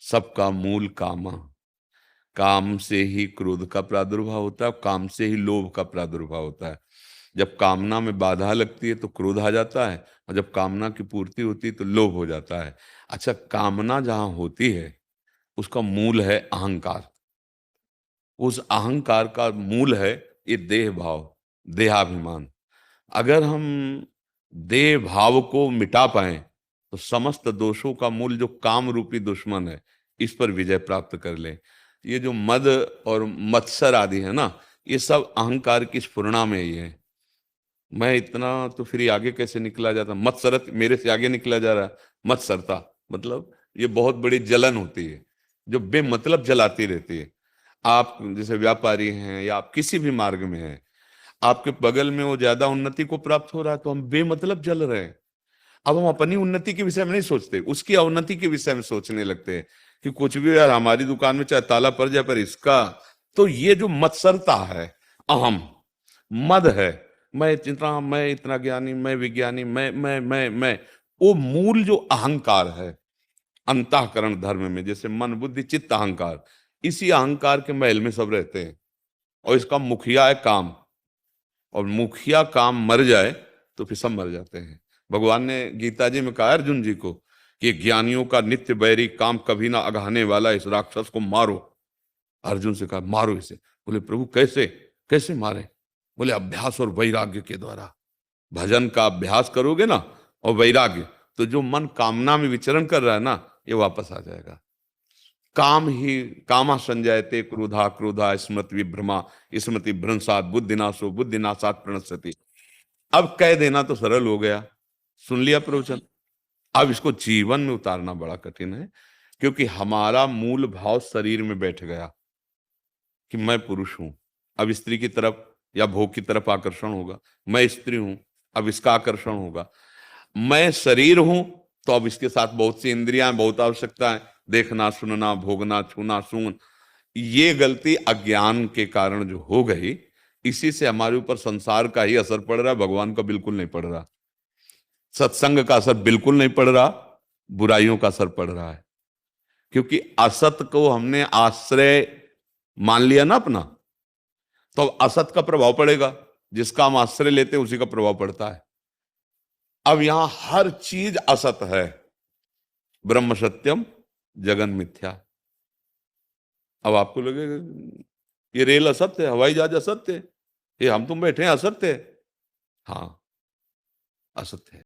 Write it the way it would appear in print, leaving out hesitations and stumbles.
सबका मूल कामा। काम से ही क्रोध का प्रादुर्भाव होता है, काम से ही लोभ का प्रादुर्भाव होता है। जब कामना में बाधा लगती है तो क्रोध आ जाता है, और जब कामना की पूर्ति होती है तो लोभ हो जाता है। अच्छा, कामना जहां होती है उसका मूल है अहंकार। उस अहंकार का मूल है ये देह भाव, देहाभिमान। अगर हम देह भाव को मिटा पाए तो समस्त दोषों का मूल जो काम रूपी दुश्मन है, इस पर विजय प्राप्त कर ले। ये जो मद और मत्सर आदि है ना, ये सब अहंकार की स्फुरणा में ही है। मैं इतना तो फिर ये आगे कैसे निकला जाता, मत्सरत मेरे से आगे निकला जा रहा है। मत्सरता मतलब ये बहुत बड़ी जलन होती है जो बेमतलब जलाती रहती है। आप जैसे व्यापारी हैं या आप किसी भी मार्ग में हैं, आपके बगल में वो ज्यादा उन्नति को प्राप्त हो रहा है तो हम बेमतलब जल रहे हैं। अब हम अपनी उन्नति के विषय में नहीं सोचते, उसकी अवनति के विषय में सोचने लगते हैं कि कुछ भी यार हमारी दुकान में चाहे ताला पड़ जाए पर इसका। तो ये जो मत्सरता है, अहम, मद है, मैं इतना ज्ञानी, मैं विज्ञानी, मैं, वो मूल जो अहंकार है अंतःकरण धर्म में, जैसे मन बुद्धि चित्त अहंकार, इसी अहंकार के महल में सब रहते हैं। और इसका मुखिया है काम, और मुखिया काम मर जाए तो फिर सब मर जाते हैं। भगवान ने गीता जी में कहा अर्जुन जी को कि ज्ञानियों का नित्य बैरी काम कभी ना अघाने वाला इस राक्षस को मारो। अर्जुन से कहा मारो इसे। बोले प्रभु कैसे, कैसे मारे? बोले अभ्यास और वैराग्य के द्वारा। भजन का अभ्यास करोगे ना, और वैराग्य, तो जो मन कामना में विचरण कर रहा है ना, ये वापस आ जाएगा। काम ही कामा संजायते क्रोधा क्रोधा स्मृति विभ्रमा स्मृति भ्रंशात बुद्धिनाशो बुद्धिनाशात प्रणश्यति। अब कह देना तो सरल हो गया, सुन लिया प्रवचन। अब इसको जीवन में उतारना बड़ा कठिन है, क्योंकि हमारा मूल भाव शरीर में बैठ गया कि मैं पुरुष हूं, अब स्त्री की तरफ या भोग की तरफ आकर्षण होगा। मैं स्त्री हूं, अब इसका आकर्षण होगा। मैं शरीर हूं, तो अब इसके साथ बहुत सी इंद्रियां, बहुत आवश्यकता है, देखना सुनना भोगना छूना सूंघ। ये गलती अज्ञान के कारण जो हो गई, इसी से हमारे ऊपर संसार का ही असर पड़ रहा है, भगवान का बिल्कुल नहीं पड़ रहा। सत्संग का असर बिल्कुल नहीं पड़ रहा, बुराइयों का असर पड़ रहा है। क्योंकि असत को हमने आश्रय मान लिया ना अपना, तो अब असत का प्रभाव पड़ेगा। जिसका हम आश्रय लेते हैं उसी का प्रभाव पड़ता है। अब यहां हर चीज असत है। ब्रह्म सत्यम जगन मिथ्या। अब आपको लगेगा ये रेल असत्य है, हवाई जहाज असत्य है, ये हम तुम बैठे हैं असत्य है। हाँ, असत्य है।